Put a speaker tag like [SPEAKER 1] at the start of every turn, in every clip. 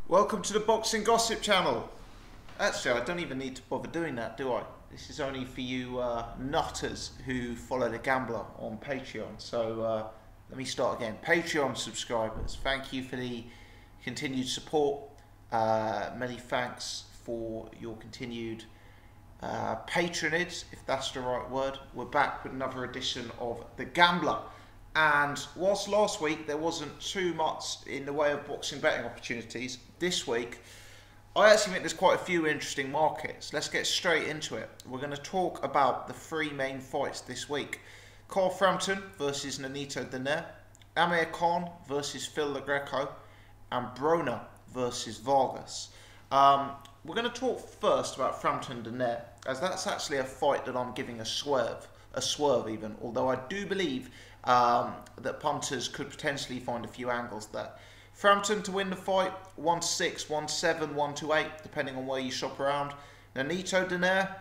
[SPEAKER 1] Welcome to the Boxing Gossip channel. Actually, I don't even need to bother doing that, do I? This is only for you nutters who follow the gambler on Patreon. So let me start again. Patreon subscribers, thank you for the continued support. Many thanks for your continued patronage, if that's the right word. We're back with another edition of The Gambler. And whilst last week there wasn't too much in the way of boxing betting opportunities, this week I actually think there's quite a few interesting markets. Let's get straight into it. We're going to talk about the three main fights this week. Frampton versus Nonito Donaire, Amir Khan versus Phil LaGreco, and Broner versus Vargas. We're going to talk first about Frampton Donaire, as that's actually a fight that I'm giving a swerve even, although I do believe that punters could potentially find a few angles there. Frampton to win the fight, 1-6, 1-7, 1-8, depending on where you shop around. Nonito Donaire,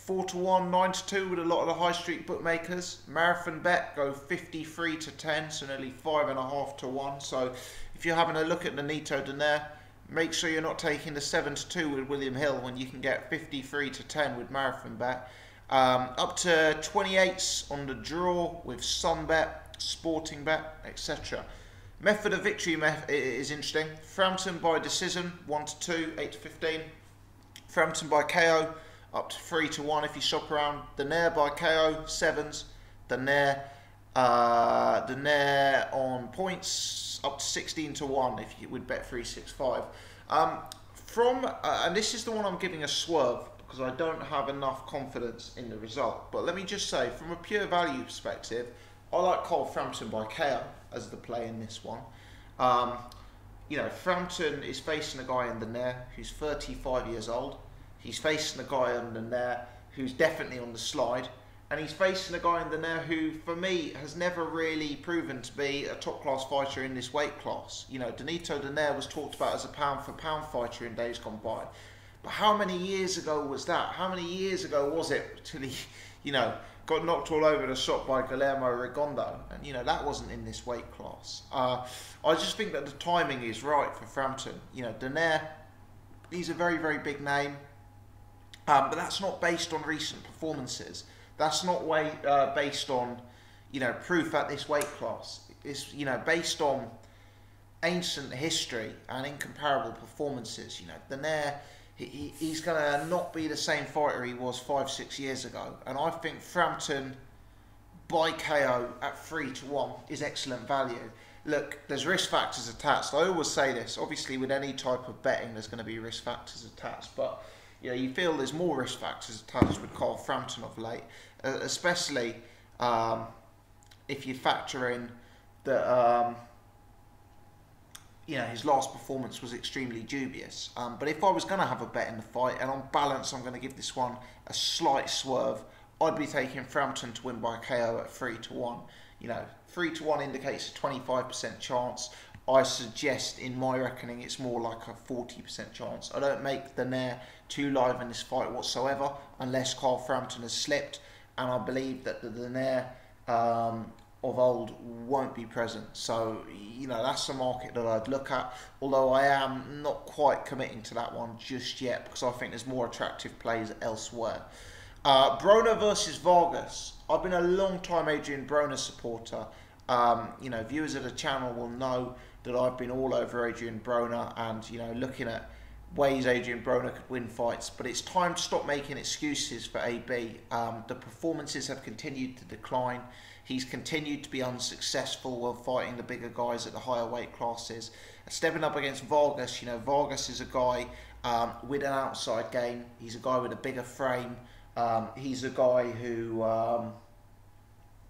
[SPEAKER 1] 4-1, 9-2 with a lot of the high street bookmakers. Marathon bet go 53-10, so nearly 5.5 to 1. So if you're having a look at Nonito Donaire, make sure you're not taking the 7-2 with William Hill when you can get 53-10 with Marathon bet. Up to 28s on the draw with Sunbet, Sporting Bet, etc. Method of victory is interesting. Frampton by decision, 1-2, 8-15. Frampton by KO, up to 3-1 if you shop around. Donaire by KO, 7s. Donaire on points, up to 16-1 if you would bet 365. And this is the one I'm giving a swerve, because I don't have enough confidence in the result. But let me just say, from a pure value perspective, I like Frampton by KO as the play in this one. You know, Frampton is facing a guy in Donaire who's 35 years old. He's facing a guy in Donaire who's definitely on the slide. And he's facing a guy in Donaire who, for me, has never really proven to be a top-class fighter in this weight class. You know, Nonito Donaire was talked about as a pound-for-pound fighter in days gone by. But how many years ago was that? How many years ago was it till he, you know, got knocked all over the shop by Guillermo Rigondeaux? And, you know, that wasn't in this weight class. I just think that the timing is right for Frampton. You know, Donaire, he's a very, very big name. But that's not based on recent performances. That's not based on, you know, proof at this weight class. It's, you know, based on ancient history and incomparable performances. You know, Donaire, he's going to not be the same fighter he was 5-6 years ago. And I think Frampton by KO at 3-1 is excellent value. Look, there's risk factors attached. I always say this. Obviously, with any type of betting, there's going to be risk factors attached. But, you know, you feel there's more risk factors attached with Frampton of late. Especially if you factor in that... you know, his last performance was extremely dubious. But if I was going to have a bet in the fight, and on balance I'm going to give this one a slight swerve, I'd be taking Frampton to win by KO at 3-1. You know, 3-1 indicates a 25% chance. I suggest, in my reckoning, it's more like a 40% chance. I don't make Donaire too live in this fight whatsoever, unless Frampton has slipped, and I believe that the Donaire of old won't be present. So, you know, that's the market that I'd look at, although I am not quite committing to that one just yet, because I think there's more attractive plays elsewhere. Broner versus Vargas. I've been a long time Adrian Broner supporter. You know, viewers of the channel will know that I've been all over Adrian Broner and, you know, looking at ways Adrian Broner could win fights. But it's time to stop making excuses for AB. The performances have continued to decline. He's continued to be unsuccessful while fighting the bigger guys at the higher weight classes. Stepping up against Vargas, you know, Vargas is a guy with an outside game. He's a guy with a bigger frame. He's a guy who,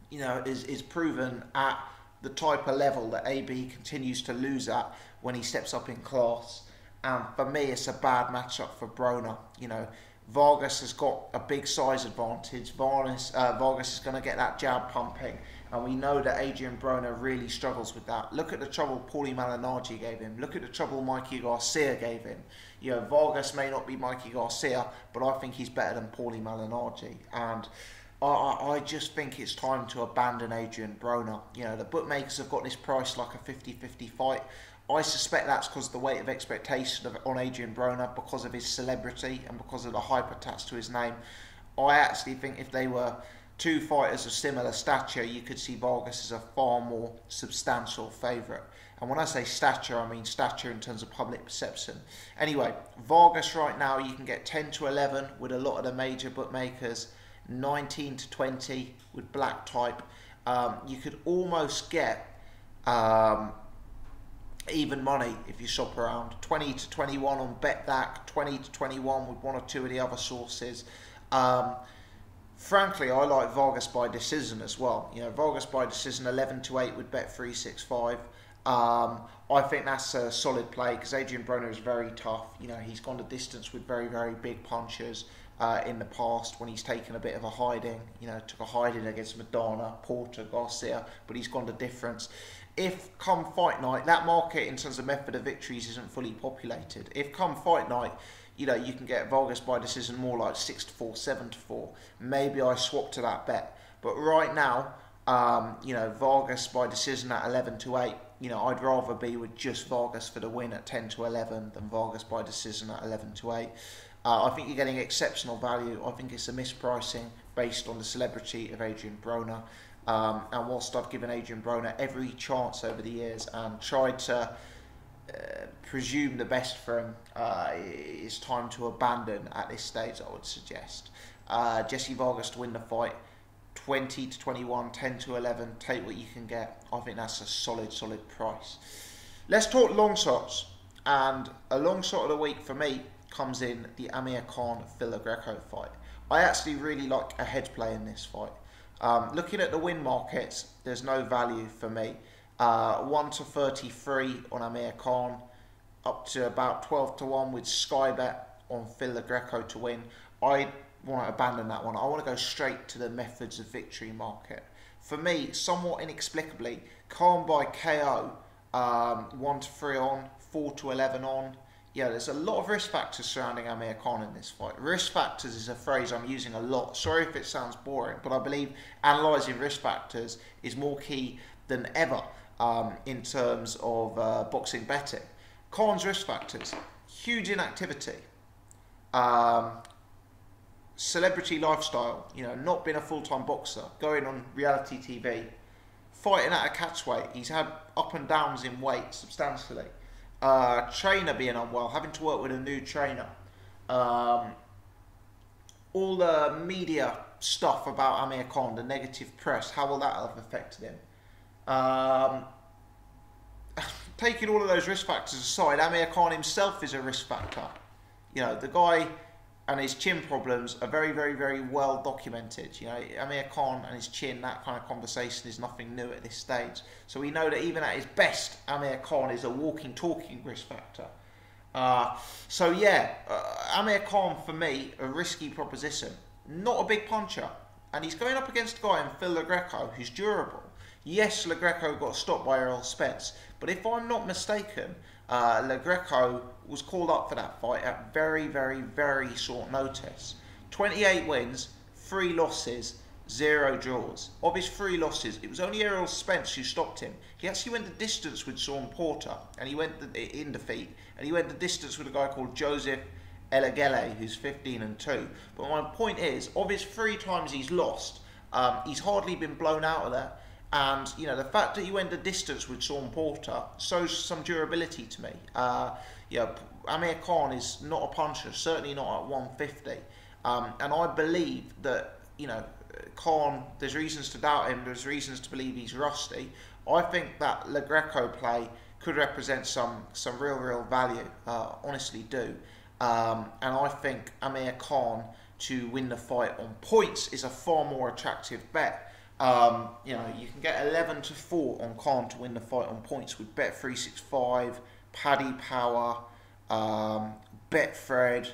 [SPEAKER 1] you know, is proven at the type of level that AB continues to lose at when he steps up in class. And for me, it's a bad matchup for Broner. You know, Vargas has got a big size advantage. Vargas is going to get that jab pumping, and we know that Adrian Broner really struggles with that. Look at the trouble Paulie Malignaggi gave him. Look at the trouble Mikey Garcia gave him. You know, Vargas may not be Mikey Garcia, but I think he's better than Paulie Malignaggi. And I just think it's time to abandon Adrian Broner. You know, the bookmakers have got this price like a 50-50 fight. I suspect that's because of the weight of expectation on Adrian Broner, because of his celebrity and because of the hype attached to his name. I actually think if they were two fighters of similar stature, you could see Vargas as a far more substantial favourite. And when I say stature, I mean stature in terms of public perception. Anyway, Vargas right now, you can get 10 to 11 with a lot of the major bookmakers, 19 to 20 with black type. You could almost get even money if you shop around. 20 to 21 on BetDAC, 20 to 21 with one or two of the other sources. Frankly, I like Vargas by decision as well. You know, Vargas by decision 11 to 8 with Bet365. I think that's a solid play because Adrian Broner is very tough. You know, he's gone the distance with very, very big punches in the past when he's taken a bit of a hiding. You know, took a hiding against Madonna, Porter, Garcia, but he's gone the difference. If come fight night, that market in terms of method of victories isn't fully populated. If come fight night, you know, you can get Vargas by decision more like 6 to 4, 7 to 4. Maybe I swap to that bet. But right now, you know, Vargas by decision at 11 to 8. You know, I'd rather be with just Vargas for the win at 10 to 11 than Vargas by decision at 11 to 8. I think you're getting exceptional value. I think it's a mispricing based on the celebrity of Adrian Broner. And whilst I've given Adrian Broner every chance over the years and tried to presume the best for him, it's time to abandon at this stage, I would suggest. Jesse Vargas to win the fight, 20 to 21, 10 to 11, take what you can get. I think that's a solid price. Let's talk long shots. And a long shot of the week for me comes in the Amir Khan Phil Greco fight. I actually really like a hedge play in this fight. Looking at the win markets, there's no value for me. 1 to 33 on Amir Khan, up to about 12 to 1 with Sky Bet on Phil Greco to win. I want to abandon that one. I want to go straight to the methods of victory market. For me, somewhat inexplicably, Khan by KO, 1 to 3 on, 4 to 11 on. Yeah, there's a lot of risk factors surrounding Amir Khan in this fight. Risk factors is a phrase I'm using a lot. Sorry if it sounds boring, but I believe analysing risk factors is more key than ever in terms of boxing betting. Khan's risk factors: huge inactivity, celebrity lifestyle, you know, not being a full-time boxer, going on reality TV, fighting at a catch weight. He's had up and downs in weight substantially. Trainer being unwell, having to work with a new trainer. All the media stuff about Amir Khan, the negative press, how will that have affected him? Taking all of those risk factors aside, Amir Khan himself is a risk factor. You know, the guy and his chin problems are very, very, very well documented. You know, Amir Khan and his chin, that kind of conversation is nothing new at this stage. So we know that even at his best, Amir Khan is a walking, talking risk factor. So yeah, Amir Khan for me, a risky proposition. Not a big puncher. And he's going up against a guy in Phil Greco who's durable. Yes, Greco got stopped by Errol Spence, but if I'm not mistaken, Greco was called up for that fight at very, very, very short notice. 28 wins, 3 losses, 0 draws. Of his 3 losses, it was only Errol Spence who stopped him. He actually went the distance with Sean Porter, and he went in defeat, and he went the distance with a guy called Joseph Elegele, who's 15-2. But my point is, of his 3 times he's lost, he's hardly been blown out of there. And, you know, the fact that he went the distance with Sean Porter shows some durability to me. Yeah, Amir Khan is not a puncher, certainly not at 150. And I believe that, you know, Khan, there's reasons to doubt him, there's reasons to believe he's rusty. I think that Greco play could represent some real value, honestly do. And I think Amir Khan to win the fight on points is a far more attractive bet. You know, you can get 11 to 4 on Khan to win the fight on points with Bet365, Paddy Power, Betfred,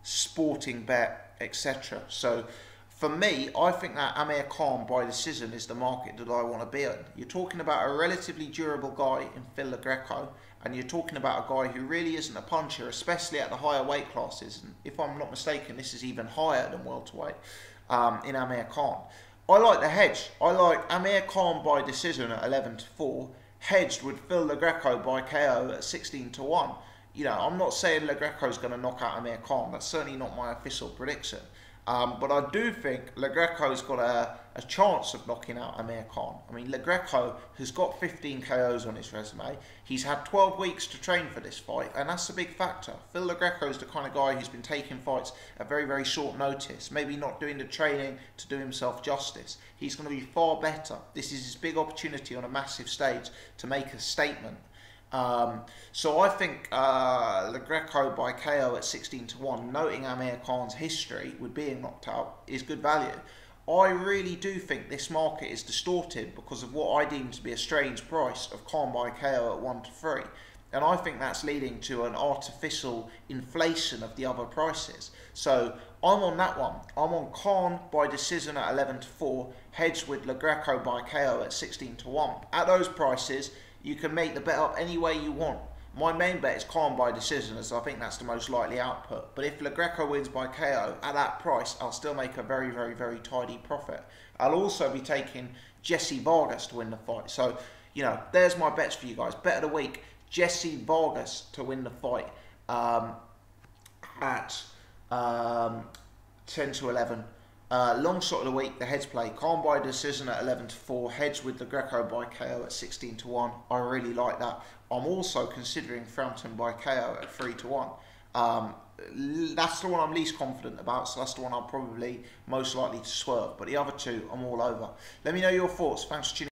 [SPEAKER 1] Sporting Bet, etc. So for me, I think that Amir Khan by decision is the market that I want to be in. You're talking about a relatively durable guy in Phil Greco, and you're talking about a guy who really isn't a puncher, especially at the higher weight classes. And if I'm not mistaken, this is even higher than welterweight in Amir Khan. I like the hedge. I like Amir Khan by decision at 11 to 4, hedged with Phil LaGreco by KO at 16 to 1. You know, I'm not saying LaGreco's going to knock out Amir Khan. That's certainly not my official prediction. But I do think LaGreco's got a chance of knocking out Amir Khan. I mean, LaGreco has got 15 KOs on his resume. He's had 12 weeks to train for this fight, and that's a big factor. Phil LaGreco's the kind of guy who's been taking fights at very, very short notice, maybe not doing the training to do himself justice. He's going to be far better. This is his big opportunity on a massive stage to make a statement. So I think LaGreco by KO at 16 to 1, noting Amir Khan's history with being knocked out, is good value. I really do think this market is distorted because of what I deem to be a strange price of Khan by KO at 1 to 3. And I think that's leading to an artificial inflation of the other prices. So I'm on that one. I'm on Khan by decision at 11 to 4, hedged with LaGreco by KO at 16 to 1. At those prices, you can make the bet up any way you want. My main bet is Khan by decision, as I think that's the most likely output. But if LaGreco wins by KO at that price, I'll still make a very, very, very tidy profit. I'll also be taking Jesse Vargas to win the fight. So, you know, there's my bets for you guys. Bet of the week, Jesse Vargas to win the fight at 10 to 11. Long shot of the week, the heads play. Khan by decision at 11 to 4. Hedge with LaGreco by KO at 16 to 1. I really like that. I'm also considering Frampton by KO at 3 to 1. That's the one I'm least confident about, so that's the one I'm probably most likely to swerve. But the other two, I'm all over. Let me know your thoughts. Thanks for tuning in.